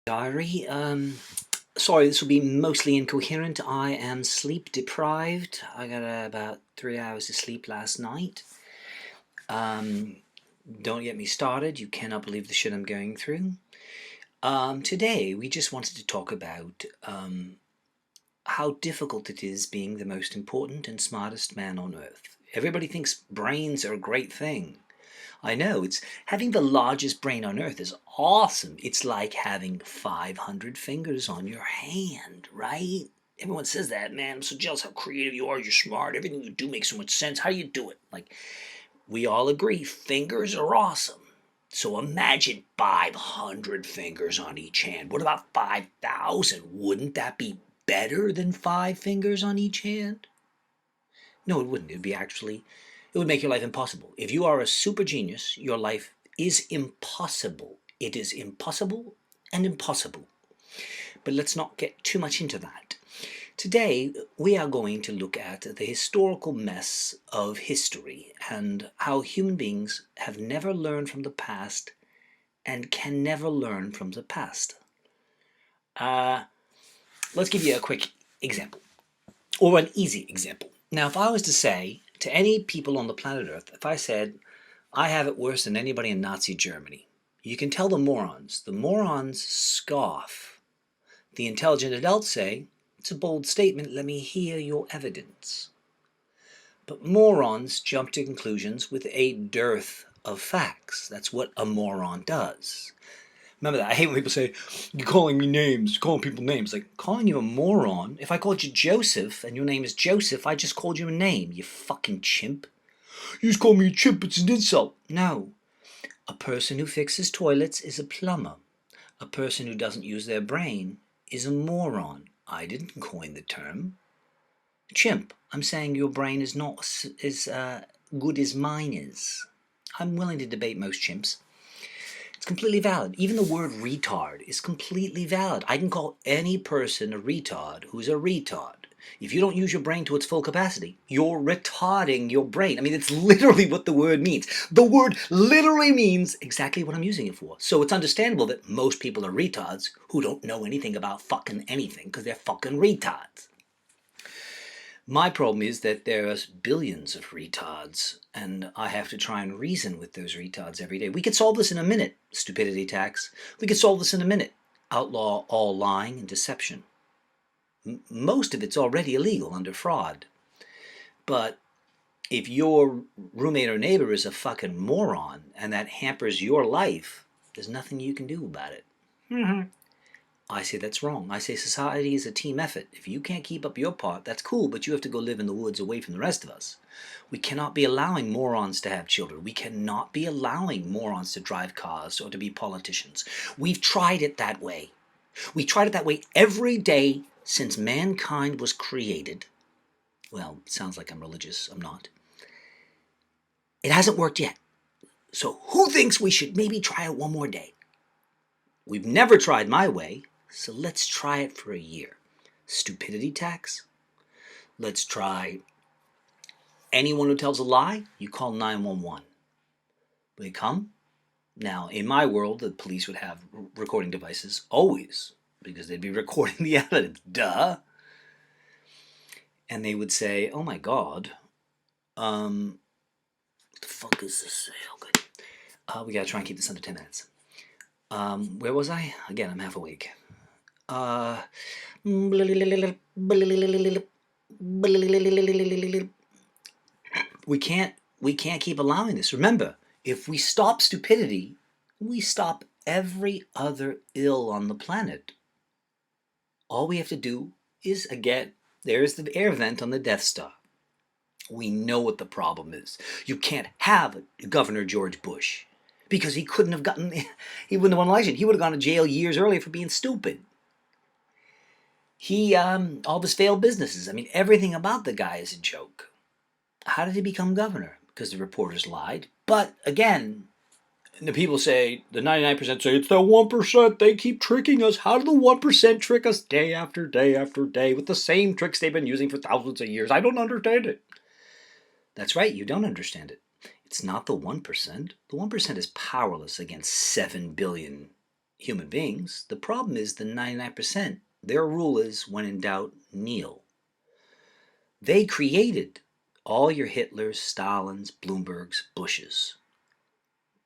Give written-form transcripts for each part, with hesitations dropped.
Diary. Sorry, this will be mostly incoherent. I am sleep deprived. I got about 3 hours of sleep last night. Don't get me started. You cannot believe the shit I'm going through. Today, we just wanted to talk about how difficult it is being the most important and smartest man on earth. Everybody thinks brains are a great thing. I know, it's having the largest brain on earth is awesome. It's like having 500 fingers on your hand, right? Everyone says that, man. I'm so jealous how creative you are. You're smart. Everything you do makes so much sense. How do you do it? Like, we all agree, fingers are awesome. So imagine 500 fingers on each hand. What about 5,000? Wouldn't that be better than 5 fingers on each hand? No, it wouldn't. It would make your life impossible. If you are a super genius, your life is impossible. It is impossible and impossible. But let's not get too much into that. Today, we are going to look at the historical mess of history and how human beings have never learned from the past and can never learn from the past. Let's give you a quick example, or an easy example. Now, if I was to say to any people on the planet Earth, if I said, I have it worse than anybody in Nazi Germany, you can tell the morons. The morons scoff. The intelligent adults say, it's a bold statement, let me hear your evidence. But morons jump to conclusions with a dearth of facts. That's what a moron does. Remember that. I hate when people say, you're calling me names, calling people names. Like, calling you a moron? If I called you Joseph and your name is Joseph, I just called you a name, you fucking chimp. You just called me a chimp, it's an insult. No. A person who fixes toilets is a plumber. A person who doesn't use their brain is a moron. I didn't coin the term. Chimp. I'm saying your brain is not as good as mine is. I'm willing to debate most chimps. It's completely valid. Even the word retard is completely valid. I can call any person a retard who's a retard. If you don't use your brain to its full capacity, you're retarding your brain. I mean, it's literally what the word means. The word literally means exactly what I'm using it for. So it's understandable that most people are retards who don't know anything about fucking anything because they're fucking retards. My problem is that there's billions of retards, and I have to try and reason with those retards every day. We could solve this in a minute, stupidity tax. We could solve this in a minute, outlaw all lying and deception. Most of it's already illegal under fraud. But if your roommate or neighbor is a fucking moron and that hampers your life, there's nothing you can do about it. I say that's wrong. I say society is a team effort. If you can't keep up your part, that's cool, but you have to go live in the woods away from the rest of us. We cannot be allowing morons to have children. We cannot be allowing morons to drive cars or to be politicians. We've tried it that way. We tried it that way every day since mankind was created. Well, it sounds like I'm religious. I'm not. It hasn't worked yet. So who thinks we should maybe try it one more day? We've never tried my way. So let's try it for a year. Stupidity tax? Let's try anyone who tells a lie, you call 911. Will they come? Now, in my world, the police would have recording devices always, because they'd be recording the evidence. Duh. And they would say, oh my God, what the fuck is this? Oh, good. We gotta try and keep this under 10 minutes. Where was I? Again, I'm half awake. We can't keep allowing this. Remember, if we stop stupidity, we stop every other ill on the planet. All we have to do is, again, there's the air vent on the Death Star. We know what the problem is. You can't have Governor George Bush because he wouldn't have won election. He would have gone to jail years earlier for being stupid. All of his failed businesses. I mean, everything about the guy is a joke. How did he become governor? Because the reporters lied. But again, the people say, the 99% say, it's the 1%. They keep tricking us. How do the 1% trick us day after day after day with the same tricks they've been using for thousands of years? I don't understand it. That's right, you don't understand it. It's not the 1%. The 1% is powerless against 7 billion human beings. The problem is the 99%. Their rule is, when in doubt, kneel. They created all your Hitlers, Stalins, Bloombergs, Bushes.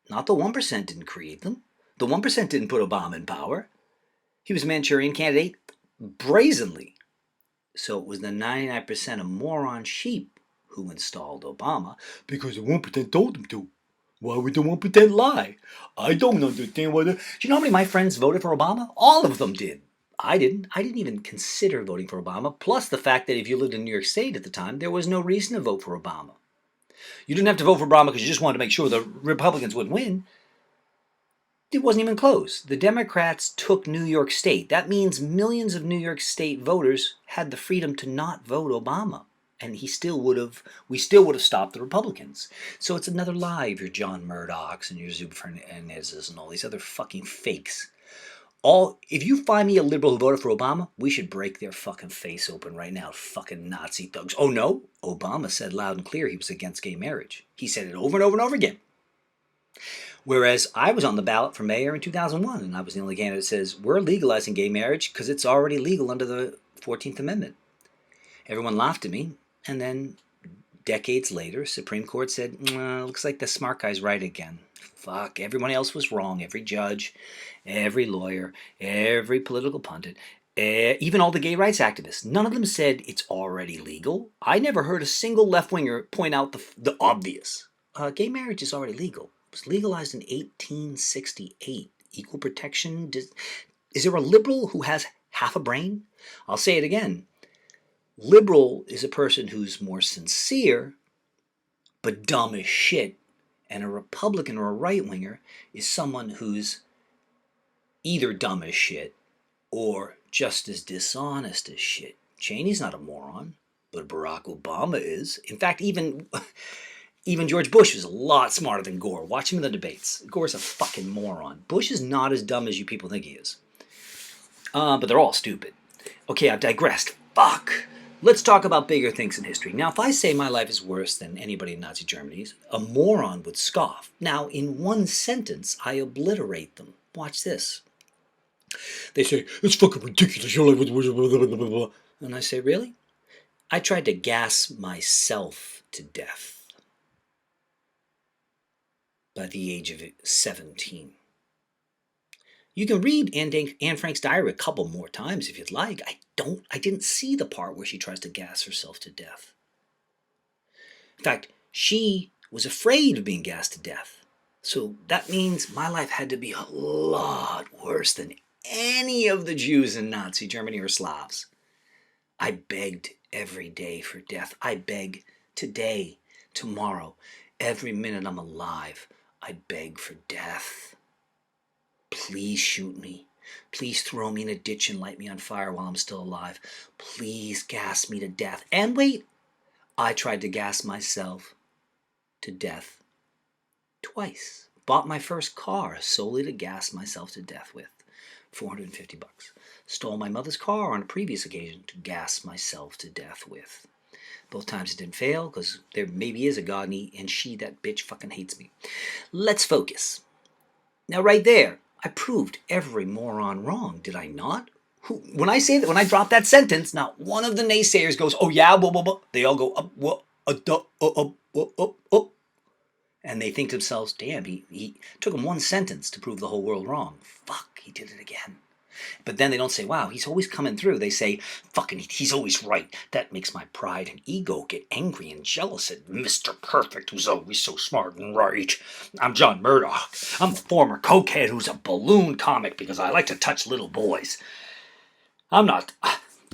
Not the 1% didn't create them. The 1% didn't put Obama in power. He was a Manchurian candidate brazenly. So it was the 99% of moron sheep who installed Obama because the 1% told them to. Why would the 1% lie? I don't understand why. Do you know how many of my friends voted for Obama? All of them did. I didn't. I didn't even consider voting for Obama. Plus the fact that if you lived in New York State at the time, there was no reason to vote for Obama. You didn't have to vote for Obama because you just wanted to make sure the Republicans would win. It wasn't even close. The Democrats took New York State. That means millions of New York State voters had the freedom to not vote Obama. And we still would have stopped the Republicans. So it's another lie of your John Murdochs and your Zub Fernandezes and all these other fucking fakes. If you find me a liberal who voted for Obama, we should break their fucking face open right now, fucking Nazi thugs. Oh no, Obama said loud and clear he was against gay marriage. He said it over and over and over again. Whereas I was on the ballot for mayor in 2001, and I was the only candidate that says, we're legalizing gay marriage because it's already legal under the 14th Amendment. Everyone laughed at me, and then decades later, Supreme Court said, looks like the smart guy's right again. Fuck, everyone else was wrong. Every judge, every lawyer, every political pundit, even all the gay rights activists. None of them said it's already legal. I never heard a single left-winger point out the obvious. Gay marriage is already legal. It was legalized in 1868. Equal protection. Is there a liberal who has half a brain? I'll say it again. Liberal is a person who's more sincere, but dumb as shit. And a Republican or a right-winger is someone who's either dumb as shit or just as dishonest as shit. Cheney's not a moron, but Barack Obama is. In fact, even George Bush is a lot smarter than Gore. Watch him in the debates. Gore's a fucking moron. Bush is not as dumb as you people think he is. But they're all stupid. Okay, I've digressed. Fuck. Let's talk about bigger things in history. Now, if I say my life is worse than anybody in Nazi Germany, a moron would scoff. Now, in one sentence, I obliterate them. Watch this. They say, it's fucking ridiculous. And I say, really? I tried to gas myself to death by the age of 17. You can read Anne Frank's diary a couple more times if you'd like. I didn't see the part where she tries to gas herself to death. In fact, she was afraid of being gassed to death. So that means my life had to be a lot worse than any of the Jews in Nazi Germany or Slavs. I begged every day for death. I beg today, tomorrow, every minute I'm alive. I beg for death. Please shoot me. Please throw me in a ditch and light me on fire while I'm still alive. Please gas me to death. And wait, I tried to gas myself to death twice. Bought my first car solely to gas myself to death with. $450. Stole my mother's car on a previous occasion to gas myself to death with. Both times it didn't fail because there maybe is a God and she, that bitch, fucking hates me. Let's focus. Now right there, I proved every moron wrong, did I not? When I say that, when I drop that sentence, not one of the naysayers goes, oh yeah, blah, blah, blah. They all go, up. And they think to themselves, damn, he took him one sentence to prove the whole world wrong. Fuck, he did it again. But then they don't say, wow, he's always coming through. They say, fucking, he's always right. That makes my pride and ego get angry and jealous at Mr. Perfect, who's always so smart and right. I'm John Murdoch. I'm a former cokehead who's a balloon comic because I like to touch little boys. I'm not...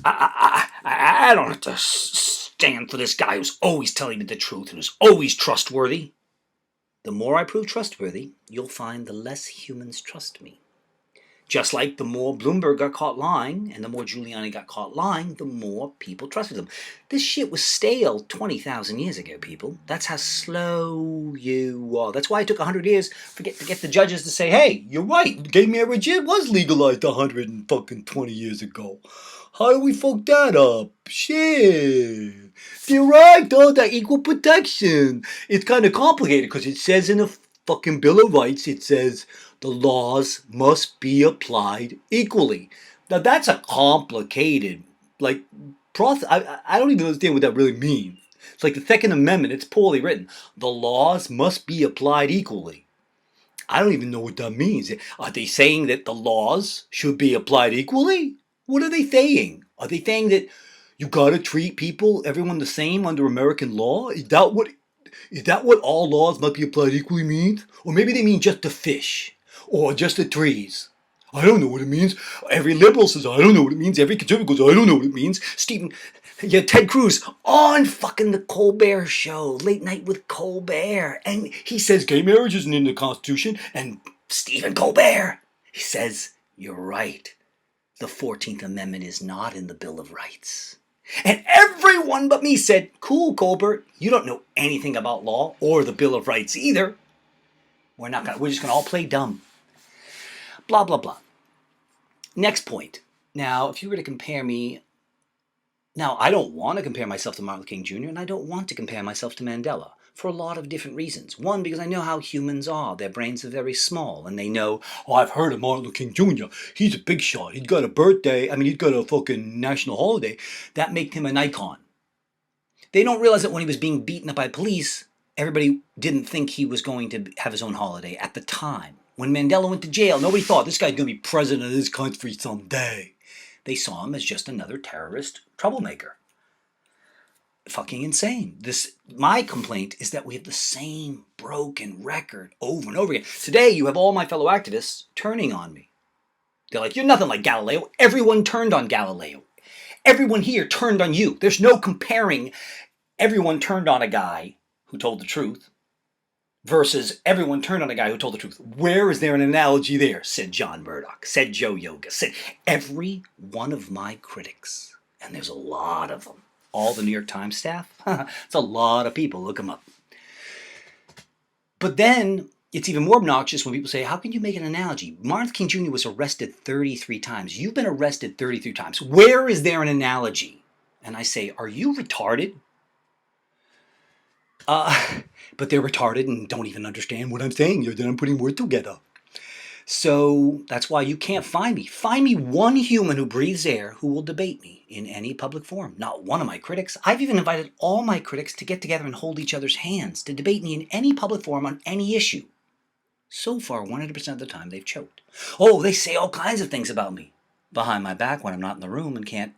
I don't have to stand for this guy who's always telling me the truth and who's always trustworthy. The more I prove trustworthy, you'll find the less humans trust me. Just like the more Bloomberg got caught lying and the more Giuliani got caught lying, the more people trusted them. This shit was stale 20,000 years ago, people. That's how slow you are. That's why it took 100 years to get the judges to say, hey, you're right, gay marriage was legalized 120 years ago. How do we fuck that up? Shit. They're right, though, that equal protection. It's kind of complicated because it says in the fucking Bill of Rights, it says the laws must be applied equally. Now that's a complicated, like, process. I don't even understand what that really means. It's like the Second Amendment, it's poorly written. The laws must be applied equally. I don't even know what that means. Are they saying that the laws should be applied equally? What are they saying? Are they saying that you gotta treat people, everyone the same under American law? Is that what all laws must be applied equally means? Or maybe they mean just the fish, or just the trees. I don't know what it means. Every liberal says, I don't know what it means. Every conservative goes, I don't know what it means. Ted Cruz on fucking the Colbert Show, Late Night with Colbert. And he says gay marriage isn't in the Constitution. And Stephen Colbert, he says, you're right. The 14th Amendment is not in the Bill of Rights. And everyone but me said, cool, Colbert, you don't know anything about law or the Bill of Rights either. We're just gonna all play dumb. Blah, blah, blah. Next point. Now, if you were to compare me, now I don't want to compare myself to Martin Luther King Jr. and I don't want to compare myself to Mandela for a lot of different reasons. One, because I know how humans are. Their brains are very small and they know, oh, I've heard of Martin Luther King Jr. He's a big shot. He's got a birthday. He's got a fucking national holiday. That makes him an icon. They don't realize that when he was being beaten up by police, everybody didn't think he was going to have his own holiday at the time. When Mandela went to jail, nobody thought this guy's going to be president of this country someday. They saw him as just another terrorist troublemaker. Fucking insane. My complaint is that we have the same broken record over and over again. Today, you have all my fellow activists turning on me. They're like, you're nothing like Galileo. Everyone turned on Galileo. Everyone here turned on you. There's no comparing. Everyone turned on a guy who told the truth versus everyone turned on a guy who told the truth. Where is there an analogy there? Said John Murdoch, said Joe Yoga, said every one of my critics, and there's a lot of them, all the New York Times staff, it's a lot of people, look them up. But then it's even more obnoxious when people say, how can you make an analogy? Martin Luther King Jr. was arrested 33 times. You've been arrested 33 times. Where is there an analogy? And I say, are you retarded? But they're retarded and don't even understand what I'm saying. Then I'm putting words together. So that's why you can't find me. Find me one human who breathes air who will debate me in any public forum. Not one of my critics. I've even invited all my critics to get together and hold each other's hands to debate me in any public forum on any issue. So far, 100% of the time, they've choked. Oh, they say all kinds of things about me behind my back when I'm not in the room and can't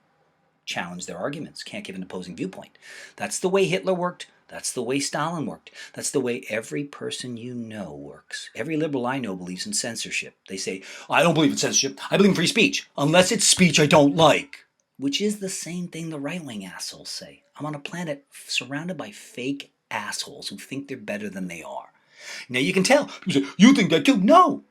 challenge their arguments, can't give an opposing viewpoint. That's the way Hitler worked. That's the way Stalin worked. That's the way every person you know works. Every liberal I know believes in censorship. They say, I don't believe in censorship. I believe in free speech, unless it's speech I don't like. Which is the same thing the right-wing assholes say. I'm on a planet surrounded by fake assholes who think they're better than they are. Now you can tell. People say, you think that too? No.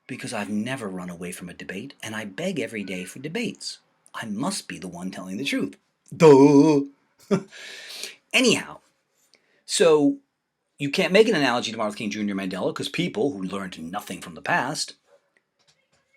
Because I've never run away from a debate, and I beg every day for debates. I must be the one telling the truth. Duh. Anyhow. So you can't make an analogy to Martin Luther King Jr. and Mandela because people who learned nothing from the past,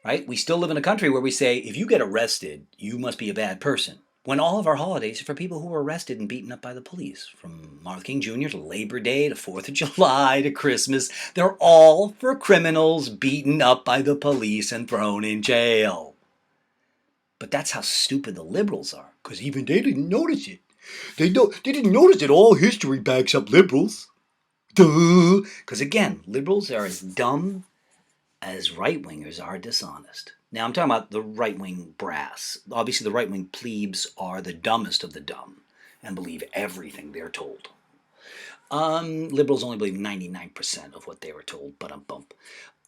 right? We still live in a country where we say, if you get arrested, you must be a bad person. When all of our holidays are for people who were arrested and beaten up by the police. From Martin Luther King Jr. to Labor Day to 4th of July to Christmas. They're all for criminals beaten up by the police and thrown in jail. But that's how stupid the liberals are. Because even they didn't notice it. They didn't notice that all history backs up liberals. Duh. Because again, liberals are as dumb as right-wingers are dishonest. Now I'm talking about the right-wing brass. Obviously the right-wing plebes are the dumbest of the dumb and believe everything they're told. Liberals only believe 99% of what they were told, but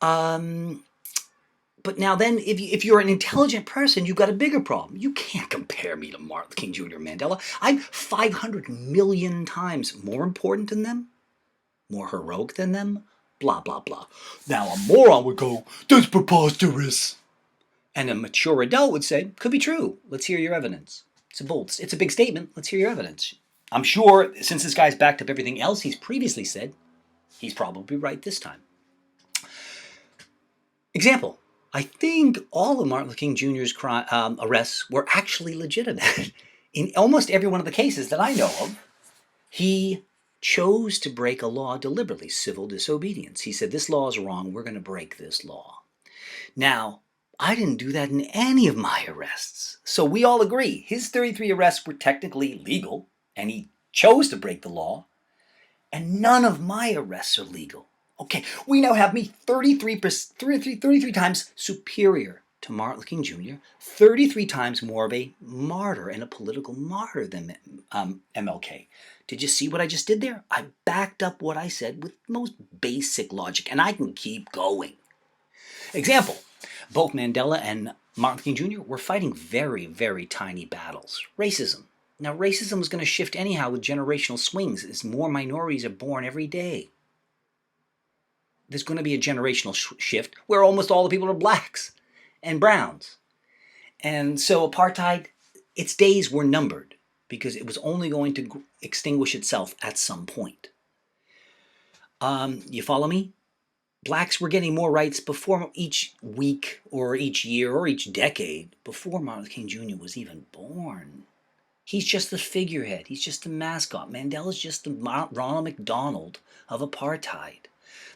But now then, if you're an intelligent person, you've got a bigger problem. You can't compare me to Martin Luther King Jr. and Mandela. I'm 500 million times more important than them, more heroic than them, blah, blah, blah. Now a moron would go, that's preposterous. And a mature adult would say, could be true. Let's hear your evidence. It's a big statement. Let's hear your evidence. I'm sure, since this guy's backed up everything else he's previously said, he's probably right this time. Example. I think all of Martin Luther King Jr.'s arrests were actually legitimate. In almost every one of the cases that I know of, he chose to break a law deliberately, civil disobedience. He said, this law is wrong, we're going to break this law. Now, I didn't do that in any of my arrests. So we all agree his 33 arrests were technically legal, and he chose to break the law, and none of my arrests are legal. Okay, we now have me 33 times superior to Martin Luther King Jr., 33 times more of a martyr and a political martyr than MLK. Did you see what I just did there? I backed up what I said with the most basic logic, and I can keep going. Example, both Mandela and Martin Luther King Jr. were fighting very, very tiny battles. Racism. Now, racism was going to shift anyhow with generational swings as more minorities are born every day. There's going to be a generational shift where almost all the people are blacks and browns. And so apartheid, its days were numbered because it was only going to extinguish itself at some point. You follow me? Blacks were getting more rights before each week or each year or each decade, before Martin Luther King Jr. was even born. He's just the figurehead. He's just the mascot. Mandela's just the Ronald McDonald of apartheid.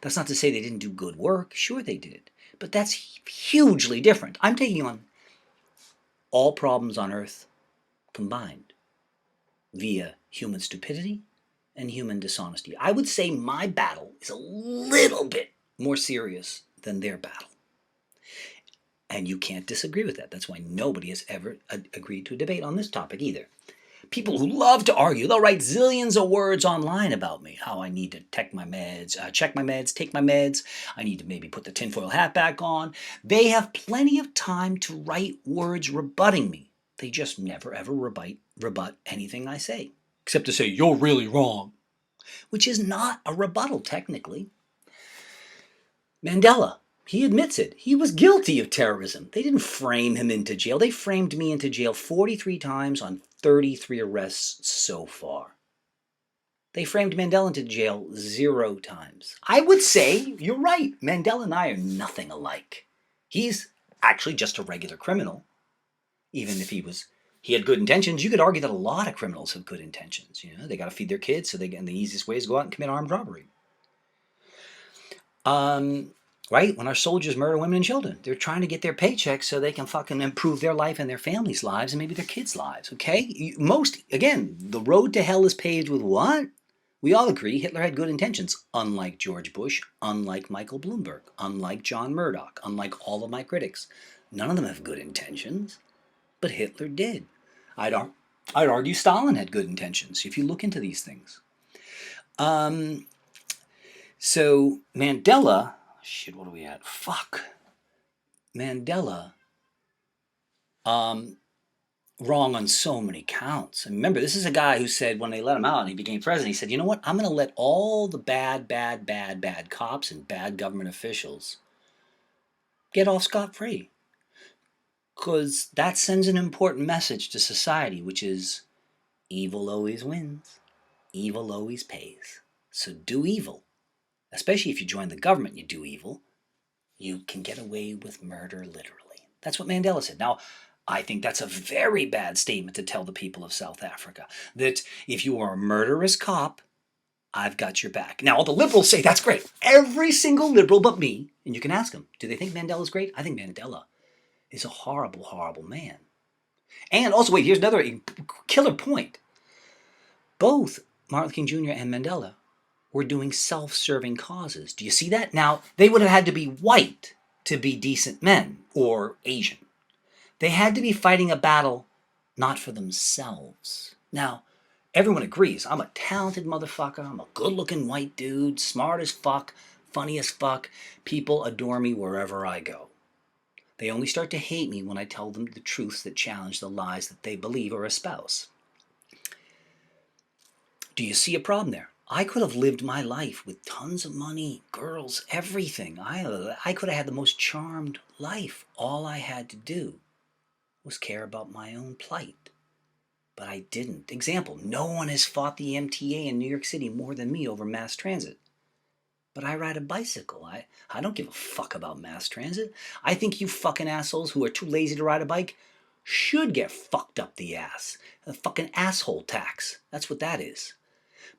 That's not to say they didn't do good work. Sure they did. But that's hugely different. I'm taking on all problems on Earth combined via human stupidity and human dishonesty. I would say my battle is a little bit more serious than their battle. And you can't disagree with that. That's why nobody has ever agreed to a debate on this topic either. People who love to argue, they'll write zillions of words online about me. How I need to check my meds, take my meds. I need to maybe put the tinfoil hat back on. They have plenty of time to write words rebutting me. They just never ever rebut anything I say. Except to say, you're really wrong. Which is not a rebuttal, technically. Mandela, he admits it. He was guilty of terrorism. They didn't frame him into jail. They framed me into jail 43 times on 33 arrests so far. They framed Mandela into jail 0 times. I would say, you're right, Mandela and I are nothing alike. He's actually just a regular criminal. Even if he had good intentions, you could argue that a lot of criminals have good intentions. You know, they got to feed their kids, and the easiest way is to go out and commit armed robbery. Right? When our soldiers murder women and children, they're trying to get their paychecks so they can fucking improve their life and their families' lives and maybe their kids' lives, okay? Again, the road to hell is paved with what? We all agree Hitler had good intentions, unlike George Bush, unlike Michael Bloomberg, unlike John Murdoch, unlike all of my critics. None of them have good intentions, but Hitler did. I'd argue Stalin had good intentions, if you look into these things. So Mandela... Shit, what are we at? Fuck. Mandela, wrong on so many counts. And remember, this is a guy who said when they let him out and he became president, he said, you know what? I'm going to let all the bad cops and bad government officials get off scot-free. Because that sends an important message to society, which is evil always wins. Evil always pays. So do evil. Especially if you join the government, you do evil. You can get away with murder, literally. That's what Mandela said. Now, I think that's a very bad statement to tell the people of South Africa. That if you are a murderous cop, I've got your back. Now, all the liberals say that's great. Every single liberal but me, and you can ask them, do they think Mandela's great? I think Mandela is a horrible, horrible man. And also, wait, here's another killer point. Both Martin Luther King Jr. and Mandela were doing self-serving causes. Do you see that? Now, they would have had to be white to be decent men, or Asian. They had to be fighting a battle not for themselves. Now, everyone agrees, I'm a talented motherfucker, I'm a good-looking white dude, smart as fuck, funny as fuck. People adore me wherever I go. They only start to hate me when I tell them the truths that challenge the lies that they believe or espouse. Do you see a problem there? I could have lived my life with tons of money, girls, everything. I could have had the most charmed life. All I had to do was care about my own plight. But I didn't. Example, no one has fought the MTA in New York City more than me over mass transit. But I ride a bicycle. I don't give a fuck about mass transit. I think you fucking assholes who are too lazy to ride a bike should get fucked up the ass. A fucking asshole tax. That's what that is.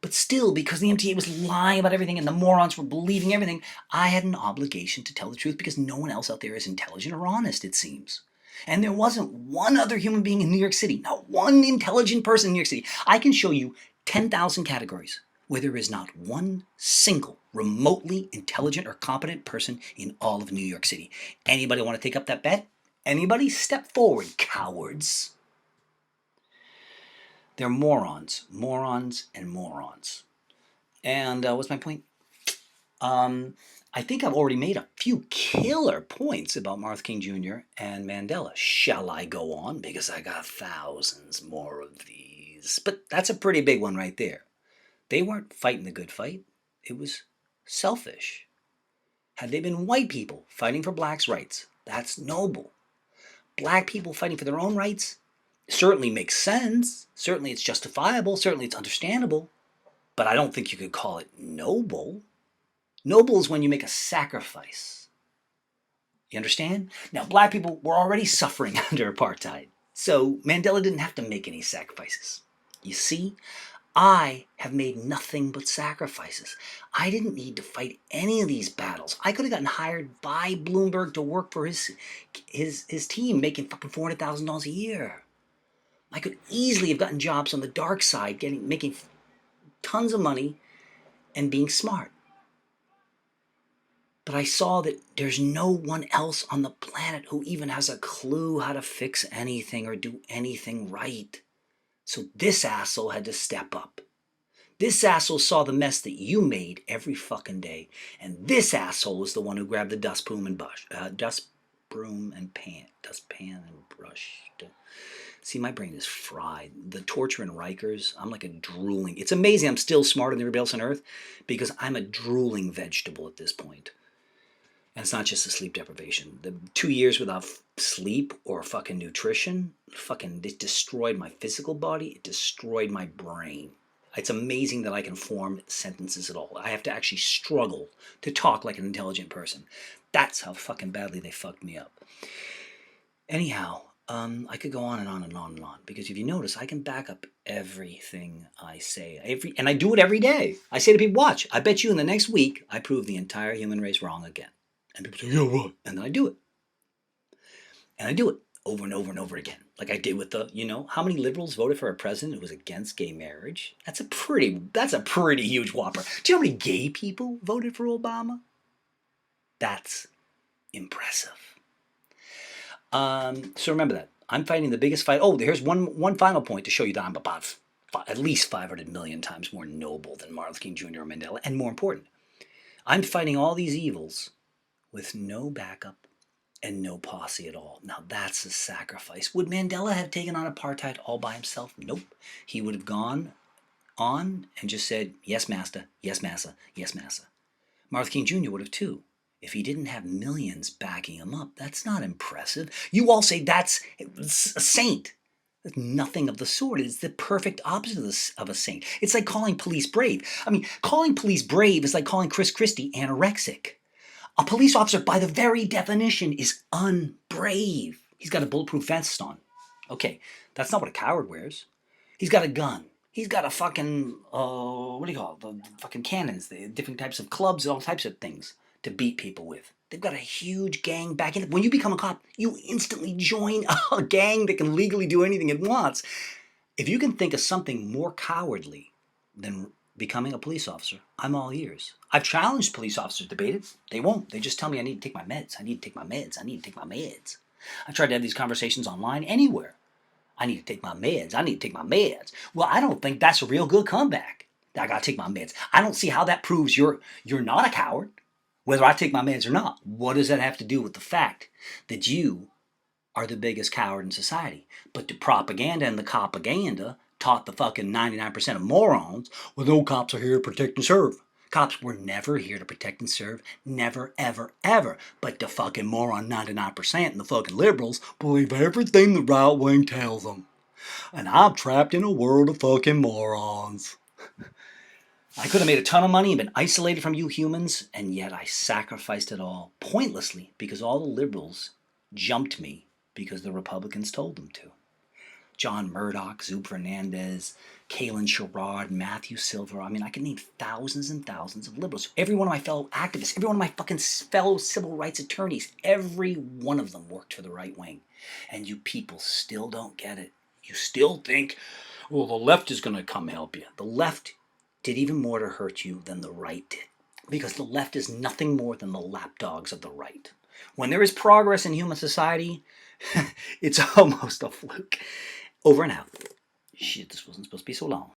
But still, because the MTA was lying about everything and the morons were believing everything, I had an obligation to tell the truth because no one else out there is intelligent or honest, it seems. And there wasn't one other human being in New York City, not one intelligent person in New York City. I can show you 10,000 categories where there is not one single remotely intelligent or competent person in all of New York City. Anybody want to take up that bet? Anybody? Step forward, cowards. They're morons, morons, and morons. And what's my point? I think I've already made a few killer points about Martin Luther King Jr. and Mandela. Shall I go on? Because I got thousands more of these. But that's a pretty big one right there. They weren't fighting the good fight. It was selfish. Had they been white people fighting for blacks' rights, that's noble. Black people fighting for their own rights certainly makes sense. Certainly it's justifiable. Certainly it's understandable. But I don't think you could call it noble. Noble is when you make a sacrifice. You understand? Now, black people were already suffering under apartheid. So Mandela didn't have to make any sacrifices. You see, I have made nothing but sacrifices. I didn't need to fight any of these battles. I could have gotten hired by Bloomberg to work for his team, making fucking $400,000 a year. I could easily have gotten jobs on the dark side, making tons of money and being smart. But I saw that there's no one else on the planet who even has a clue how to fix anything or do anything right. So this asshole had to step up. This asshole saw the mess that you made every fucking day. And this asshole is the one who grabbed the dustpan and brush. See, my brain is fried. The torture in Rikers, I'm like a drooling. It's amazing I'm still smarter than everybody else on earth because I'm a drooling vegetable at this point. And it's not just the sleep deprivation. The 2 years without sleep or fucking nutrition, it destroyed my physical body. It destroyed my brain. It's amazing that I can form sentences at all. I have to actually struggle to talk like an intelligent person. That's how fucking badly they fucked me up. Anyhow, I could go on and on and on and on. Because if you notice, I can back up everything I say. And I do it every day. I say to people, watch, I bet you in the next week, I prove the entire human race wrong again. And people say, yeah, what? And then I do it. And I do it over and over and over again. Like I did with how many liberals voted for a president who was against gay marriage? That's a pretty huge whopper. Do you know how many gay people voted for Obama? That's impressive. So remember that. I'm fighting the biggest fight. Oh, here's one final point to show you that I'm about at least 500 million times more noble than Martin Luther King Jr. or Mandela. And more important, I'm fighting all these evils with no backup and no posse at all. Now that's a sacrifice. Would Mandela have taken on apartheid all by himself? Nope. He would have gone on and just said, yes, master, yes, massa, yes, massa. Martin Luther King Jr. would have too. If he didn't have millions backing him up, that's not impressive. You all say that's a saint. That's nothing of the sort. It's the perfect opposite of a saint. It's like calling police brave. I mean, calling police brave is like calling Chris Christie anorexic. A police officer, by the very definition, is unbrave. He's got a bulletproof vest on. Okay, that's not what a coward wears. He's got a gun. He's got a fucking, what do you call it? The fucking cannons, the different types of clubs, all types of things to beat people with. They've got a huge gang back in it. When you become a cop, you instantly join a gang that can legally do anything it wants. If you can think of something more cowardly than becoming a police officer, I'm all ears. I've challenged police officers to debate it. They won't. They just tell me I need to take my meds. I need to take my meds. I need to take my meds. I've tried to have these conversations online, anywhere. I need to take my meds. I need to take my meds. Well, I don't think that's a real good comeback. I gotta take my meds. I don't see how that proves you're not a coward, whether I take my meds or not. What does that have to do with the fact that you are the biggest coward in society? But the propaganda and the copaganda taught the fucking 99% of morons, well, no cops are here to protect and serve. Cops were never here to protect and serve. Never, ever, ever. But the fucking moron 99% and the fucking liberals believe everything the right wing tells them. And I'm trapped in a world of fucking morons. I could have made a ton of money and been isolated from you humans, and yet I sacrificed it all pointlessly because all the liberals jumped me because the Republicans told them to. John Murdoch, Zub Fernandez, Kalen Sherrod, Matthew Silver. I mean, I could name thousands and thousands of liberals. Every one of my fellow activists, every one of my fucking fellow civil rights attorneys, every one of them worked for the right wing. And you people still don't get it. You still think, well, the left is going to come help you. The left did even more to hurt you than the right did. Because the left is nothing more than the lapdogs of the right. When there is progress in human society, it's almost a fluke. Over and out. Shit, this wasn't supposed to be so long.